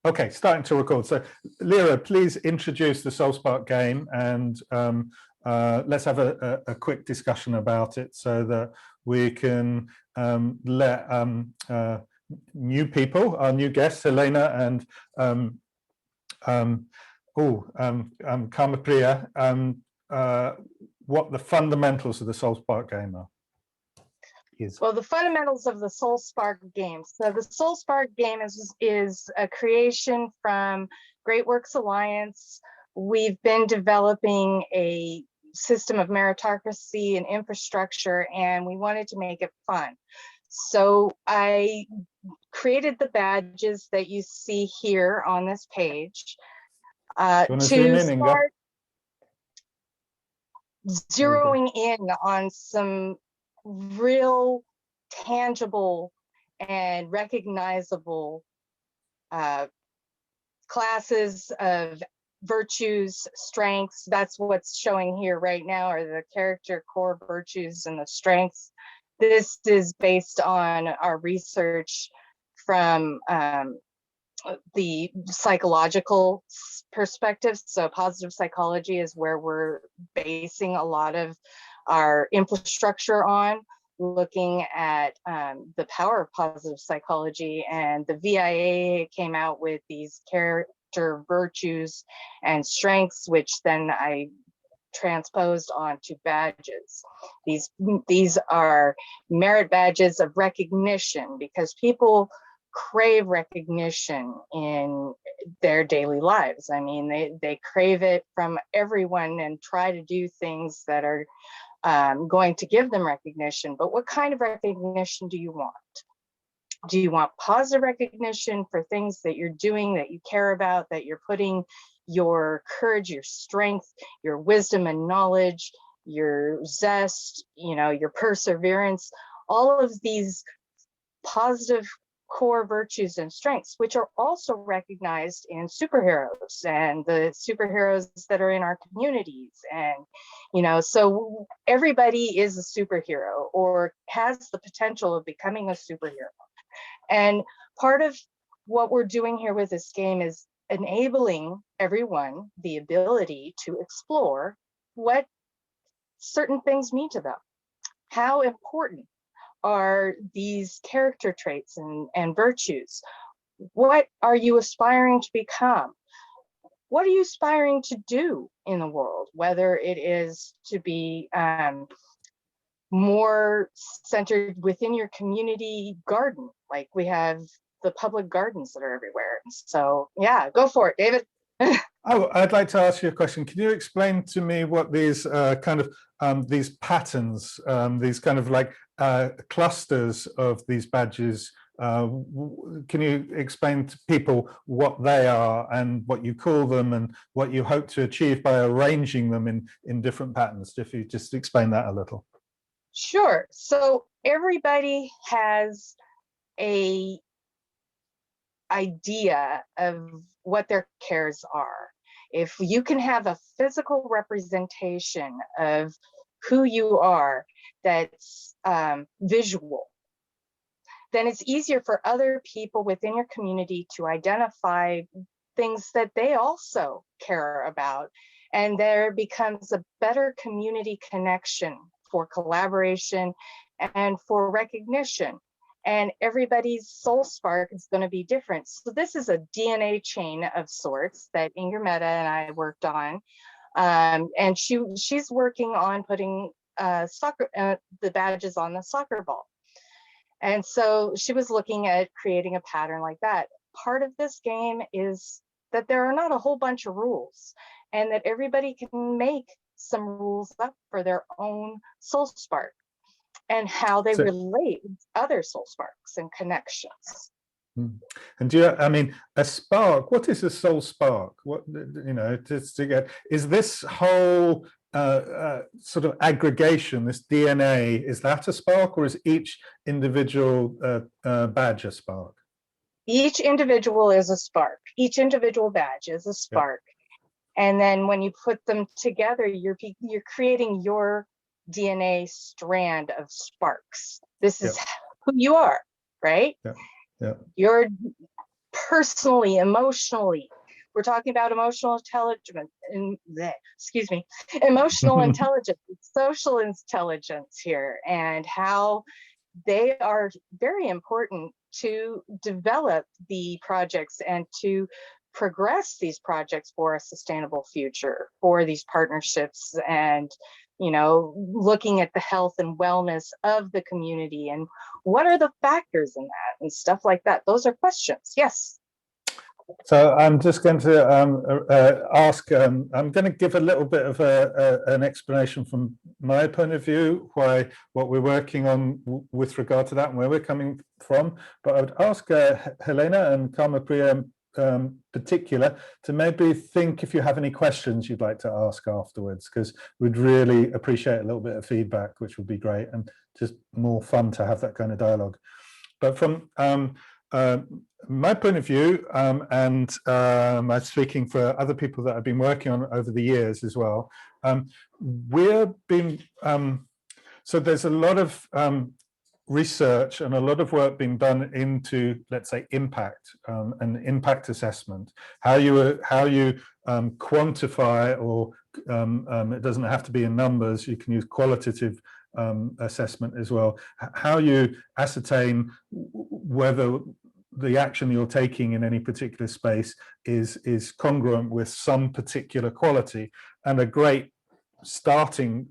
Okay, starting to record. So, Lyra, please introduce the SoulSpark game, and let's have a quick discussion about it so that we can let new people, our new guests, Helena and Karmapria, what the fundamentals of the SoulSpark game are. Well, the fundamentals of the SoulSpark game. So the SoulSpark game is a creation from Great Works Alliance. We've been developing a system of meritocracy and infrastructure, and we wanted to make it fun. So I created the badges that you see here on this page to start zeroing in on some real tangible and recognizable classes of virtues, strengths. That's what's showing here right now, are the character core virtues and the strengths. This is based on our research from the psychological perspective. So positive psychology is where we're basing a lot of our infrastructure on, looking at the power of positive psychology. And the VIA came out with these character virtues and strengths, which then I transposed onto badges. These are merit badges of recognition, because people crave recognition in their daily lives. I mean, they crave it from everyone and try to do things that are going to give them recognition. But what kind of recognition do you want? Do you want positive recognition for things that you're doing, that you care about, that you're putting your courage, your strength, your wisdom and knowledge, your zest, your perseverance, all of these positive core virtues and strengths, which are also recognized in superheroes and the superheroes that are in our communities. And, so everybody is a superhero or has the potential of becoming a superhero. And part of what we're doing here with this game is enabling everyone the ability to explore what certain things mean to them. How important are these character traits and virtues? What are you aspiring to become? What are you aspiring to do in the world? Whether it is to be more centered within your community garden, like we have the public gardens that are everywhere. So yeah, go for it, David. Oh, I'd like to ask you a question. Can you explain to me what these these patterns, these kind of like clusters of these badges, can you explain to people what they are and what you call them and what you hope to achieve by arranging them in different patterns? If you just explain that a little. Sure. So everybody has a idea of what their cares are. If you can have a physical representation of who you are that's visual, then it's easier for other people within your community to identify things that they also care about. And there becomes a better community connection for collaboration and for recognition. And everybody's soul spark is going to be different. So this is a DNA chain of sorts that Inger-Mette and I worked on. And she's working on putting the badges on the soccer ball. And so she was looking at creating a pattern like that. Part of this game is that there are not a whole bunch of rules, and that everybody can make some rules up for their own soul spark and how they relate with other soul sparks and connections. And do you, I mean, a spark, what is a soul spark? What, just to get, is this whole sort of aggregation, this DNA, is that a spark, or is each individual badge a spark? Each individual is a spark. Each individual badge is a spark. Yeah. And then when you put them together, you're creating your DNA strand of sparks. This is who you are, right? Yeah. Your personally, emotionally. We're talking about emotional intelligence, excuse me, emotional intelligence, social intelligence here, and how they are very important to develop the projects and to progress these projects for a sustainable future, for these partnerships, and looking at the health and wellness of the community and what are the factors in that and stuff like that. Those are questions. Yes. So I'm just going to ask, I'm going to give a little bit of an explanation from my point of view, what we're working on with regard to that and where we're coming from. But I would ask Helena and Karmapria particular to maybe think if you have any questions you'd like to ask afterwards, because we'd really appreciate a little bit of feedback, which would be great, and just more fun to have that kind of dialogue. But from my point of view, and I'm speaking for other people that I've been working on over the years as well, we've been, so there's a lot of research and a lot of work being done into, let's say, impact and impact assessment, how you quantify, or it doesn't have to be in numbers, you can use qualitative assessment as well, how you ascertain whether the action you're taking in any particular space is congruent with some particular quality. And a great starting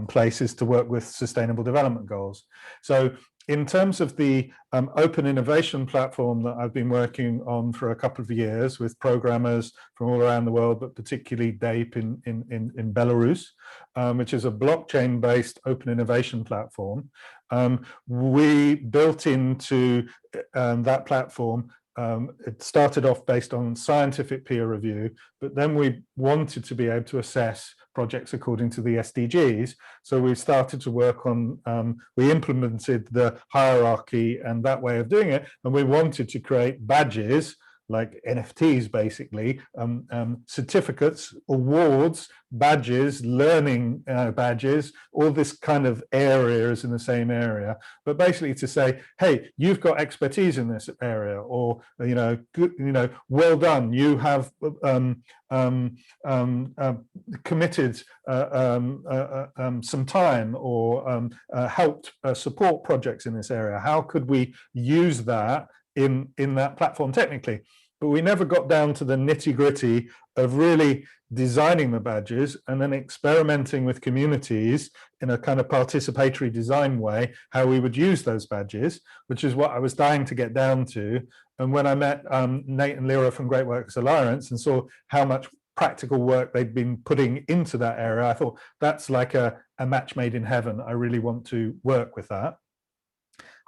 place is to work with sustainable development goals. So in terms of the open innovation platform that I've been working on for a couple of years with programmers from all around the world, but particularly DAPE in Belarus, which is a blockchain-based open innovation platform, we built into that platform, it started off based on scientific peer review, but then we wanted to be able to assess projects according to the SDGs. So we started to work on, we implemented the hierarchy and that way of doing it, and we wanted to create badges, like NFTs basically, certificates, awards, badges, learning badges, all this kind of areas in the same area, but basically to say, hey, you've got expertise in this area, or good, well done, you have committed some time, or helped support projects in this area. How could we use that in that platform technically? But we never got down to the nitty-gritty of really designing the badges and then experimenting with communities in a kind of participatory design way, how we would use those badges, which is what I was dying to get down to. And when I met Nate and Lyra from Great Works Alliance and saw how much practical work they'd been putting into that area, I thought that's like a match made in heaven. I really want to work with that.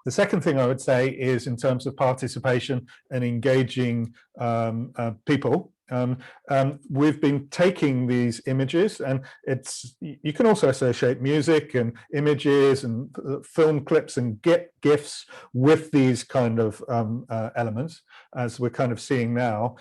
The second thing I would say is in terms of participation and engaging people. We've been taking these images, and you can also associate music and images and film clips and GIFs with these kind of elements, as we're kind of seeing now.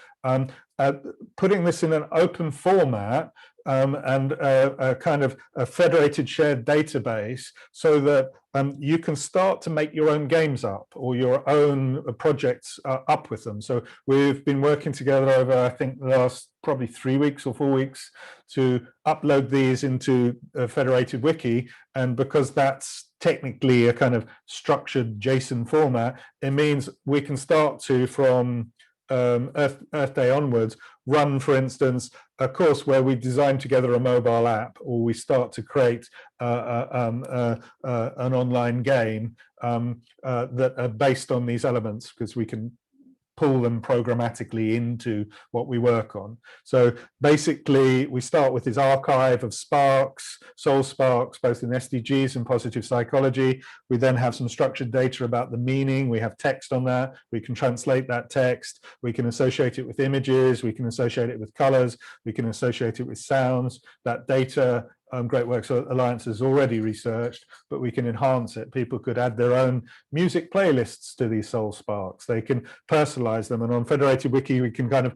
Putting this in an open format and a kind of a federated shared database, so that you can start to make your own games up or your own projects up with them. So we've been working together over, I think, the last probably 3 weeks or 4 weeks to upload these into a federated wiki. And because that's technically a kind of structured JSON format, it means we can start to, from Earth Day onwards, run, for instance, a course where we design together a mobile app, or we start to create an online game that are based on these elements, because we can pull them programmatically into what we work on. So basically, we start with this archive of sparks, soul sparks, both in SDGs and positive psychology. We then have some structured data about the meaning. We have text on that. We can translate that text. We can associate it with images. We can associate it with colors. We can associate it with sounds. That data, Great Works Alliance has already researched, but we can enhance it. People could add their own music playlists to these soul sparks. They can personalize them, and on Federated Wiki we can kind of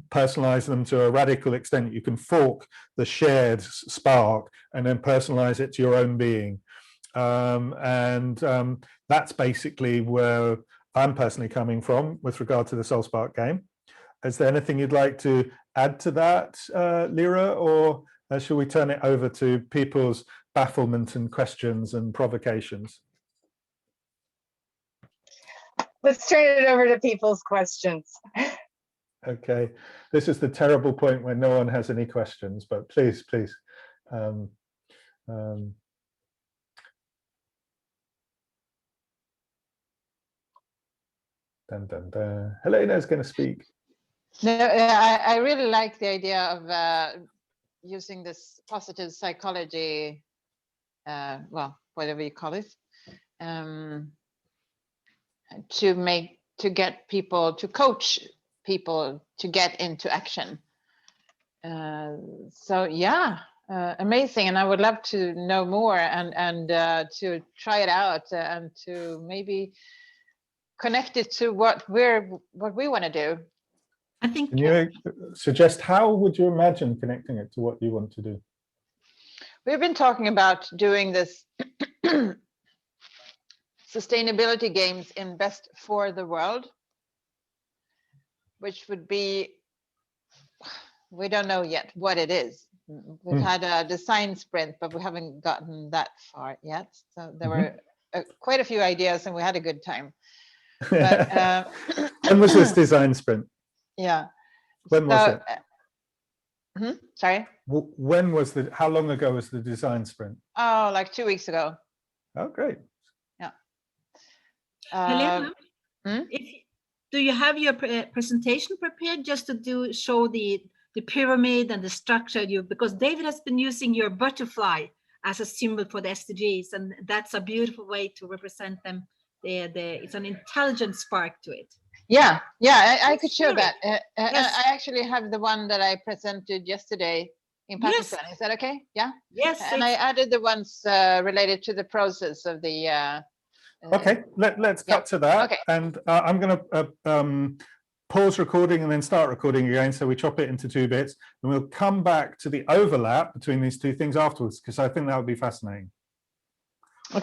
personalize them to a radical extent. You can fork the shared spark and then personalize it to your own being, and that's basically where I'm personally coming from with regard to the SoulSpark game. Is there anything you'd like to add to that, Lyra, or shall we turn it over to people's bafflement and questions and provocations? Let's turn it over to people's questions. Okay, this is the terrible point when no one has any questions, but please. Dun, dun, dun. Helena is going to speak. No, I really like the idea of using this positive psychology, well, whatever you call it, to get people, to coach people to get into action. So yeah, amazing, and I would love to know more and to try it out and to maybe connect it to what we want to do. I think. Can you suggest how would you imagine connecting it to what you want to do? We've been talking about doing this sustainability games in Best for the World, which would be, we don't know yet what it is. We've had a design sprint, but we haven't gotten that far yet. So there were quite a few ideas and we had a good time. But, when was this design sprint? Yeah. When was it? Sorry? When was how long ago was the design sprint? Oh, like 2 weeks ago. Oh, great. Yeah. Helena, do you have your presentation prepared just to show the pyramid and the structure? Because David has been using your butterfly as a symbol for the SDGs, and that's a beautiful way to represent them. It's an intelligent spark to it. Yeah, I could show that. Yes. I actually have the one that I presented yesterday in Pakistan. Yes. Is that okay? Yeah. Yes. And I added the ones related to the process of the. Okay, let's cut to that. Okay. And I'm going to pause recording and then start recording again, so we chop it into 2 bits, and we'll come back to the overlap between these 2 things afterwards, because I think that would be fascinating.